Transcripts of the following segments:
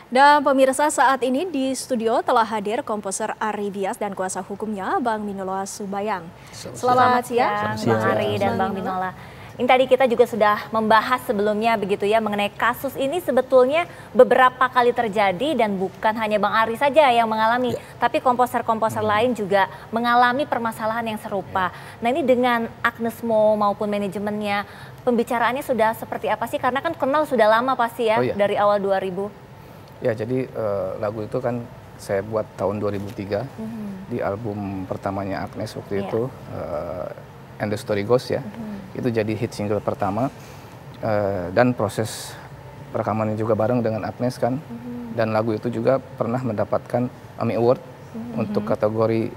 Dan pemirsa, saat ini di studio telah hadir komposer Ari Bias dan kuasa hukumnya Bang Minola Subayang. Selamat siang Bang Ari dan Bang Minola. Ini tadi kita juga sudah membahas sebelumnya begitu ya mengenai kasus ini sebetulnya beberapa kali terjadi dan bukan hanya Bang Ari saja yang mengalami, tapi komposer-komposer lain juga mengalami permasalahan yang serupa. Nah ini dengan Agnes Mo maupun manajemennya, pembicaraannya sudah seperti apa sih? Karena kan kenal sudah lama pasti ya, dari awal 2000. Ya, jadi lagu itu kan saya buat tahun 2003 di album pertamanya Agnes waktu itu, And the Story Goes ya. Itu jadi hit single pertama dan proses rekamannya juga bareng dengan Agnes kan. Dan lagu itu juga pernah mendapatkan AMI Award untuk kategori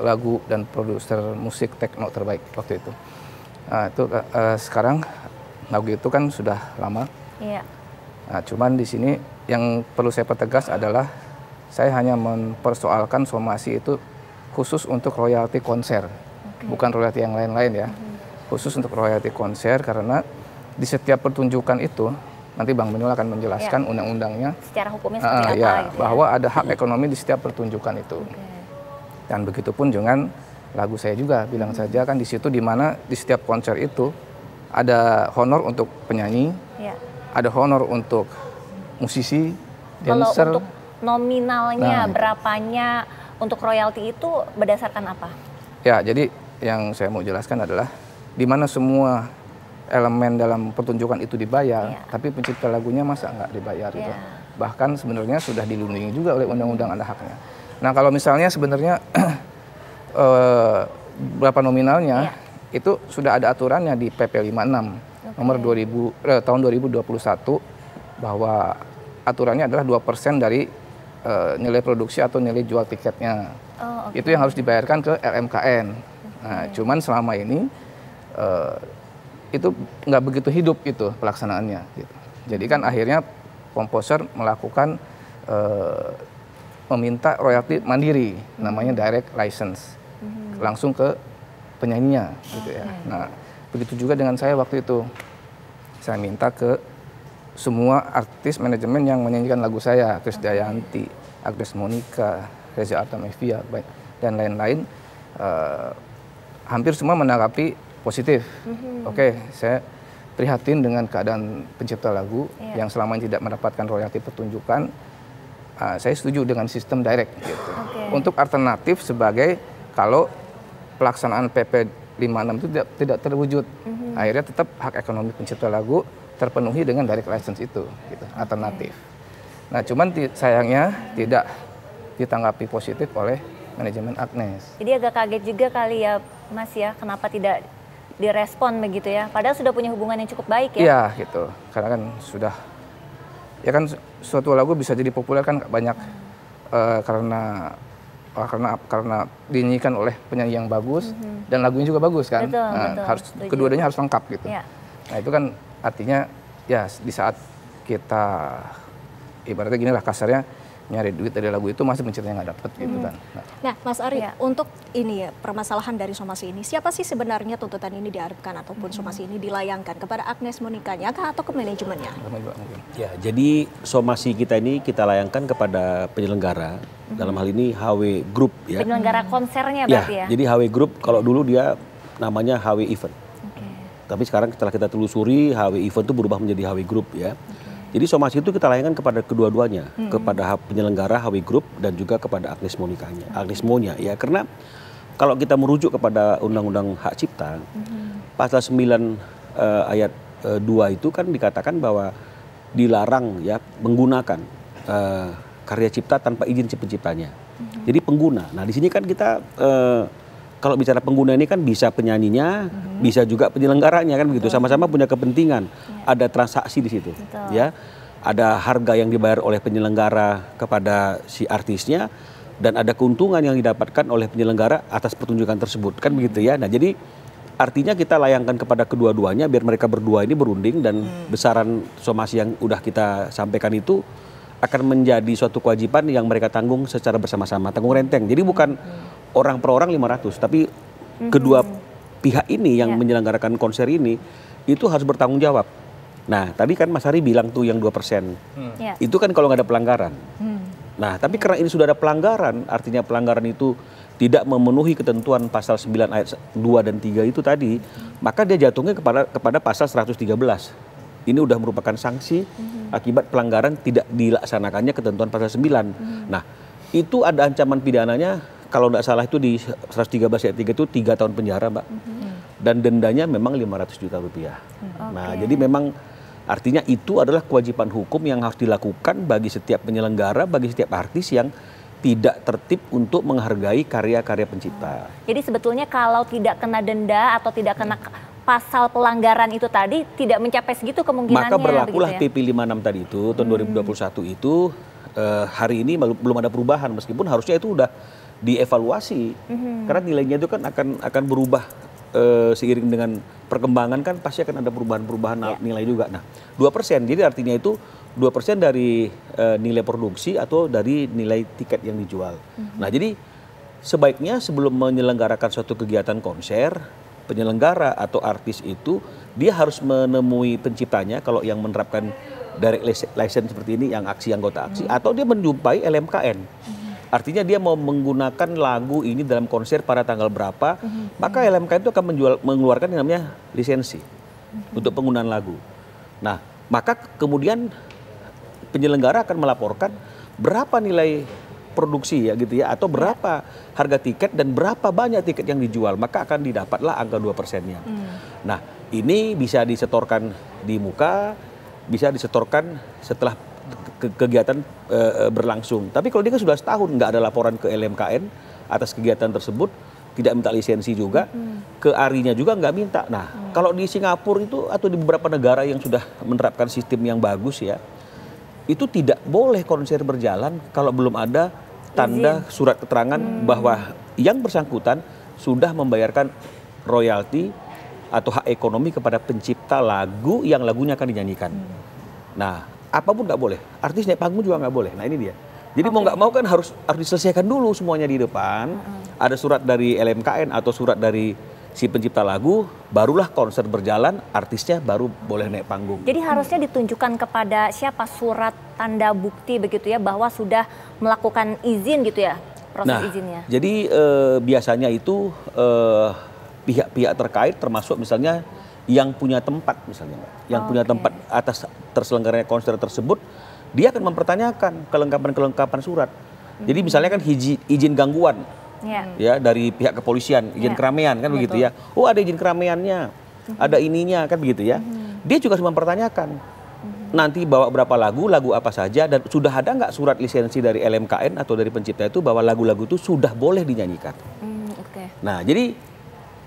lagu dan produser musik techno terbaik waktu itu. Nah, itu sekarang lagu itu kan sudah lama. Nah, cuman di sini yang perlu saya pertegas adalah saya hanya mempersoalkan somasi itu khusus untuk royalti konser, bukan royalti yang lain-lain ya. Khusus untuk royalti konser karena di setiap pertunjukan itu nanti Bang Minola akan menjelaskan undang-undangnya. Secara hukumnya seperti apa? Ya, gitu bahwa ada hak ekonomi di setiap pertunjukan itu. Dan begitupun dengan lagu saya juga bilang saja kan di situ di mana di setiap konser itu ada honor untuk penyanyi, ada honor untuk musisi, dancer. Kalau untuk nominalnya, berapanya untuk royalti itu berdasarkan apa? Ya, jadi yang saya mau jelaskan adalah di mana semua elemen dalam pertunjukan itu dibayar, tapi pencipta lagunya masa nggak dibayar gitu. Bahkan sebenarnya sudah dilindungi juga oleh undang-undang ada haknya. Nah kalau misalnya sebenarnya berapa nominalnya, itu sudah ada aturannya di PP 56 nomor 2000 tahun 2021 bahwa aturannya adalah 2% dari nilai produksi atau nilai jual tiketnya. Itu yang harus dibayarkan ke LMKN. Nah, cuman selama ini itu nggak begitu hidup itu pelaksanaannya. Gitu. Jadi kan akhirnya komposer melakukan meminta royalti mandiri, namanya direct license, langsung ke penyanyinya, gitu ya. Nah, begitu juga dengan saya waktu itu, saya minta ke semua artis manajemen yang menyanyikan lagu saya, Krisdayanti, Agnes Monica, Reza Artamevia, dan lain-lain, hampir semua menanggapi positif. Oke, saya prihatin dengan keadaan pencipta lagu yang selama ini tidak mendapatkan royalti pertunjukan. Saya setuju dengan sistem direct gitu. Untuk alternatif sebagai kalau pelaksanaan PP 56 itu tidak terwujud, akhirnya tetap hak ekonomi pencipta lagu terpenuhi dengan direct license itu, gitu, alternatif. Nah, cuman sayangnya tidak ditanggapi positif oleh manajemen Agnes. Jadi agak kaget juga kali ya, Mas ya, kenapa tidak direspon begitu ya? Padahal sudah punya hubungan yang cukup baik ya? Iya, gitu. Karena kan sudah, ya kan suatu lagu bisa jadi populer kan banyak karena dinyanyikan oleh penyanyi yang bagus dan lagunya juga bagus kan. Harus kedua-duanya harus lengkap gitu. Nah, itu kan artinya ya di saat kita ibaratnya gini lah kasarnya nyari duit dari lagu itu masih penciptanya nggak dapet gitu kan. Nah, Mas Ari, untuk ini ya permasalahan dari somasi ini, siapa sih sebenarnya tuntutan ini diarahkan ataupun somasi ini dilayangkan kepada Agnes Monica-nya kah atau ke manajemennya? Ya, jadi somasi kita ini kita layangkan kepada penyelenggara, dalam hal ini HW Group ya. Penyelenggara konsernya berarti ya? Jadi HW Group kalau dulu dia namanya HW Event. Tapi sekarang setelah kita telusuri HW Event itu berubah menjadi HW Group ya. Jadi somasi itu kita layangkan kepada kedua-duanya, kepada penyelenggara HW Group dan juga kepada Agnes Monica-nya, Agnes Mo-nya ya. Karena kalau kita merujuk kepada Undang-Undang Hak Cipta, pasal 9 ayat 2 itu kan dikatakan bahwa dilarang ya menggunakan karya cipta tanpa izin si penciptanya. Jadi pengguna. Nah, di sini kan kita kalau bicara pengguna ini kan bisa penyanyinya, bisa juga penyelenggaranya kan begitu, sama-sama punya kepentingan. Ada transaksi di situ, ya. Ada harga yang dibayar oleh penyelenggara kepada si artisnya dan ada keuntungan yang didapatkan oleh penyelenggara atas pertunjukan tersebut, kan begitu ya. Nah, jadi artinya kita layangkan kepada kedua-duanya biar mereka berdua ini berunding dan besaran somasi yang udah kita sampaikan itu akan menjadi suatu kewajiban yang mereka tanggung secara bersama-sama, tanggung renteng. Jadi bukan orang per orang 500, tapi kedua pihak ini yang menyelenggarakan konser ini itu harus bertanggung jawab Nah, tadi kan Mas Ari bilang tuh yang 2%. Ya. Itu kan kalau nggak ada pelanggaran. Nah, tapi karena ini sudah ada pelanggaran, artinya pelanggaran itu tidak memenuhi ketentuan pasal 9 ayat 2 dan 3 itu tadi, maka dia jatuhnya kepada pasal 113. Ini udah merupakan sanksi akibat pelanggaran tidak dilaksanakannya ketentuan pasal 9. Nah, itu ada ancaman pidananya, kalau tidak salah itu di 113 ayat 3 itu 3 tahun penjara, Mbak. Dan dendanya memang 500 juta rupiah. Nah, jadi memang artinya itu adalah kewajiban hukum yang harus dilakukan bagi setiap penyelenggara, bagi setiap artis yang tidak tertib untuk menghargai karya-karya pencipta. Jadi sebetulnya kalau tidak kena denda atau tidak kena pasal pelanggaran itu tadi, tidak mencapai segitu kemungkinannya. Maka berlakulah begitu ya? PP 56 tadi itu, tahun 2021 itu, hari ini belum ada perubahan, meskipun harusnya itu udah dievaluasi. Karena nilainya itu kan akan berubah seiring dengan perkembangan, kan pasti akan ada perubahan-perubahan nilai juga. Nah, 2%, jadi artinya itu 2% dari nilai produksi atau dari nilai tiket yang dijual. Nah, jadi sebaiknya sebelum menyelenggarakan suatu kegiatan konser, penyelenggara atau artis itu dia harus menemui penciptanya, kalau yang menerapkan direct license seperti ini, yang aksi anggota aksi, atau dia menjumpai LMKN. Artinya dia mau menggunakan lagu ini dalam konser pada tanggal berapa, maka LMKN itu akan mengeluarkan yang namanya lisensi untuk penggunaan lagu. Nah, maka kemudian penyelenggara akan melaporkan berapa nilai produksi ya gitu ya, atau berapa harga tiket dan berapa banyak tiket yang dijual, maka akan didapatlah angka 2%-nya. Nah, ini bisa disetorkan di muka, bisa disetorkan setelah kegiatan berlangsung. Tapi kalau dia kan sudah setahun nggak ada laporan ke LMKN atas kegiatan tersebut, tidak minta lisensi juga, ke ARI-nya juga nggak minta. Nah, kalau di Singapura itu atau di beberapa negara yang sudah menerapkan sistem yang bagus ya, itu tidak boleh konser berjalan kalau belum ada tanda surat keterangan bahwa yang bersangkutan sudah membayarkan royalti atau hak ekonomi kepada pencipta lagu yang lagunya akan dinyanyikan. Nah, apapun nggak boleh. Artis naik panggung juga nggak boleh. Nah, ini dia. Jadi mau nggak mau kan harus diselesaikan dulu semuanya di depan. Ada surat dari LMKN atau surat dari si pencipta lagu, barulah konser berjalan, artisnya baru boleh naik panggung. Jadi harusnya ditunjukkan kepada siapa surat tanda bukti begitu ya, bahwa sudah melakukan izin gitu ya, proses izinnya. Jadi biasanya itu pihak-pihak terkait, termasuk misalnya yang punya tempat misalnya, yang punya tempat atas terselenggaranya konser tersebut, dia akan mempertanyakan kelengkapan surat. Jadi misalnya kan izin gangguan. Ya, dari pihak kepolisian, izin keramaian kan begitu ya. Oh, ada izin keramaiannya, ada ininya kan begitu ya. Dia juga harus mempertanyakan nanti bawa berapa lagu apa saja, dan sudah ada nggak surat lisensi dari LMKN atau dari pencipta itu bahwa lagu-lagu itu sudah boleh dinyanyikan. Nah, jadi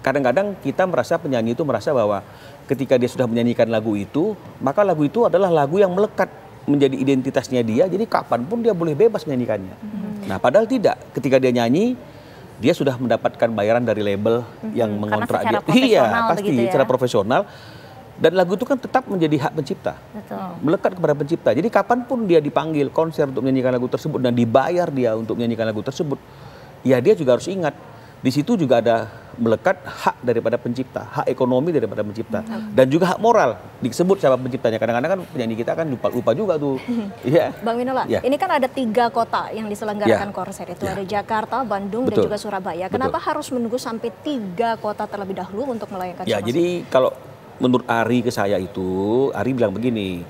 kadang-kadang kita merasa, penyanyi itu merasa bahwa ketika dia sudah menyanyikan lagu itu, maka lagu itu adalah lagu yang melekat menjadi identitasnya dia, jadi kapanpun dia boleh bebas menyanyikannya. Nah, padahal tidak. Ketika dia nyanyi, dia sudah mendapatkan bayaran dari label yang mengontrak dia. Iya, pasti ya? Secara profesional. Dan lagu itu kan tetap menjadi hak pencipta. Melekat kepada pencipta. Jadi kapanpun dia dipanggil konser untuk menyanyikan lagu tersebut dan dibayar dia untuk menyanyikan lagu tersebut, ya dia juga harus ingat, di situ juga ada melekat hak daripada pencipta, hak ekonomi daripada pencipta, dan juga hak moral disebut siapa penciptanya. Kadang-kadang kan penyanyi kita kan lupa juga tuh. Ya. Bang Winola, ini kan ada 3 kota yang diselenggarakan konser itu, ada Jakarta, Bandung, dan juga Surabaya. Kenapa harus menunggu sampai 3 kota terlebih dahulu untuk melayangkan somasi? Ya, jadi kalau menurut Ari ke saya itu, Ari bilang begini,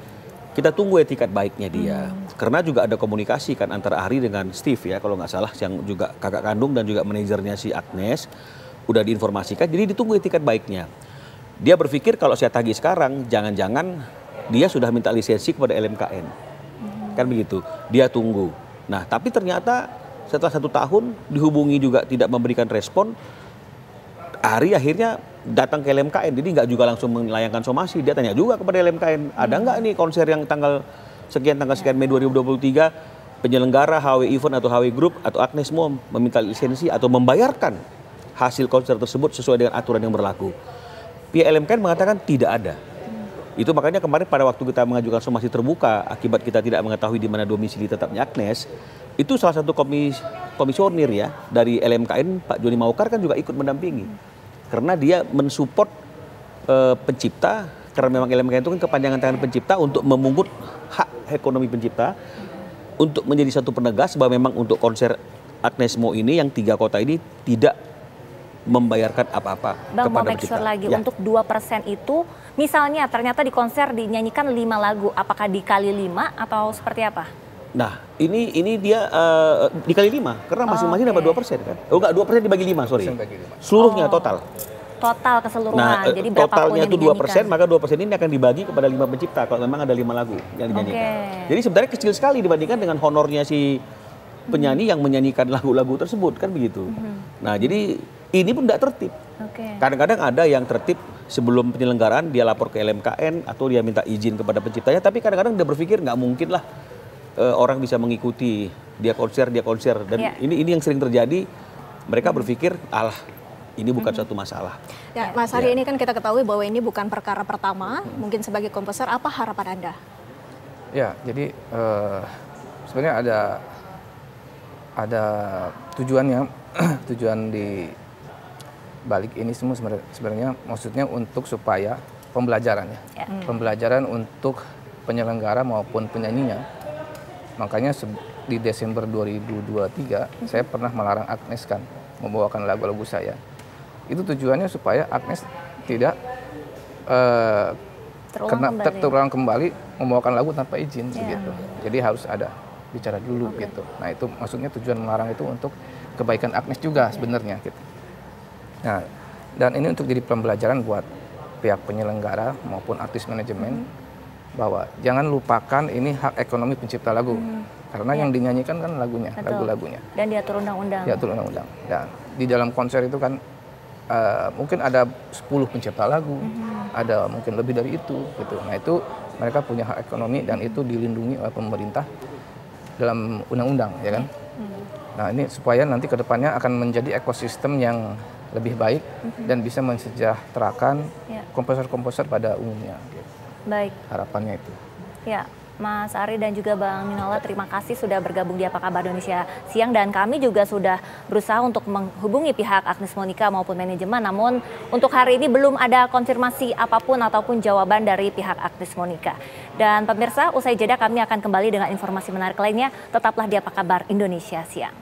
kita tunggu etikat baiknya dia. Karena juga ada komunikasi kan antara Ari dengan Steve ya, kalau nggak salah, yang juga kakak kandung dan juga manajernya si Agnes, udah diinformasikan, jadi ditunggu etikat baiknya. Dia berpikir kalau saya tagih sekarang, jangan-jangan dia sudah minta lisensi kepada LMKN. Kan begitu, dia tunggu. Nah, tapi ternyata setelah 1 tahun dihubungi juga tidak memberikan respon, Ari akhirnya datang ke LMKN, jadi nggak juga langsung melayangkan somasi. Dia tanya juga kepada LMKN, ada nggak nih konser yang tanggal sekian Mei 2023, penyelenggara HW Event atau HW Group atau Agnes Mo meminta lisensi atau membayarkan hasil konser tersebut sesuai dengan aturan yang berlaku. Pihak LMKN mengatakan tidak ada. Itu makanya kemarin pada waktu kita mengajukan somasi terbuka akibat kita tidak mengetahui di mana domisili tetapnya Agnes, itu salah satu komisionir ya dari LMKN, Pak Joni Maukar kan juga ikut mendampingi. Karena dia mensupport pencipta Karena memang LMK itu kan kepanjangan tangan pencipta untuk memungut hak ekonomi pencipta untuk menjadi satu penegas bahwa memang untuk konser Agnes Mo ini yang 3 kota ini tidak membayarkan apa-apa Bang, mau kepada make sure pencipta. lagi, Ya. untuk 2% itu misalnya ternyata di konser dinyanyikan 5 lagu, apakah dikali 5 atau seperti apa? Nah, ini dia dikali 5 karena masing-masing dapat 2% kan. Oh enggak, 2% dibagi 5, sorry. Bagi 5. Seluruhnya total. Total keseluruhan, Nah, jadi berapa pun totalnya yang itu 2%, dinyanyikan. maka 2% ini akan dibagi kepada 5 pencipta kalau memang ada 5 lagu yang dinyanyikan. Oke. Jadi sebenarnya kecil sekali dibandingkan dengan honornya si penyanyi yang menyanyikan lagu-lagu tersebut, kan begitu. Nah, jadi ini pun tidak tertib. Oke. Kadang-kadang ada yang tertib sebelum penyelenggaraan dia lapor ke LMKN atau dia minta izin kepada penciptanya, tapi kadang-kadang dia berpikir nggak mungkin lah orang bisa mengikuti dia konser dan Ya. ini yang sering terjadi. Mereka berpikir alah ini bukan suatu masalah. Ya, Mas Ari, ini kan kita ketahui bahwa ini bukan perkara pertama. Mungkin sebagai komposer, apa harapan Anda? Ya, jadi sebenarnya ada tujuannya, tujuan di balik ini semua sebenarnya maksudnya untuk supaya pembelajaran ya, pembelajaran untuk penyelenggara maupun penyanyinya. Makanya di Desember 2023 saya pernah melarang Agnes kan membawakan lagu-lagu saya. Itu tujuannya supaya Agnes tidak terulang kembali membawakan lagu tanpa izin begitu. Jadi harus ada bicara dulu gitu. Nah, itu maksudnya tujuan melarang itu untuk kebaikan Agnes juga sebenarnya gitu. Nah, dan ini untuk jadi pembelajaran buat pihak penyelenggara maupun artis manajemen bahwa jangan lupakan ini hak ekonomi pencipta lagu. Karena yang dinyanyikan kan lagunya, lagu-lagunya. Dan diatur undang-undang. Diatur undang-undang. Dan di dalam konser itu kan mungkin ada 10 pencipta lagu, ada mungkin lebih dari itu gitu. Nah, itu mereka punya hak ekonomi dan itu dilindungi oleh pemerintah dalam undang-undang, ya kan? Nah, ini supaya nanti ke depannya akan menjadi ekosistem yang lebih baik dan bisa mensejahterakan komposer-komposer pada umumnya. Gitu. Baik. Harapannya itu. Ya, Mas Ari dan juga Bang Minola, terima kasih sudah bergabung di Apa Kabar Indonesia Siang, dan kami juga sudah berusaha untuk menghubungi pihak Agnes Monica maupun manajemen, namun untuk hari ini belum ada konfirmasi apapun ataupun jawaban dari pihak Agnes Monica. Dan pemirsa, usai jeda kami akan kembali dengan informasi menarik lainnya, tetaplah di Apa Kabar Indonesia Siang.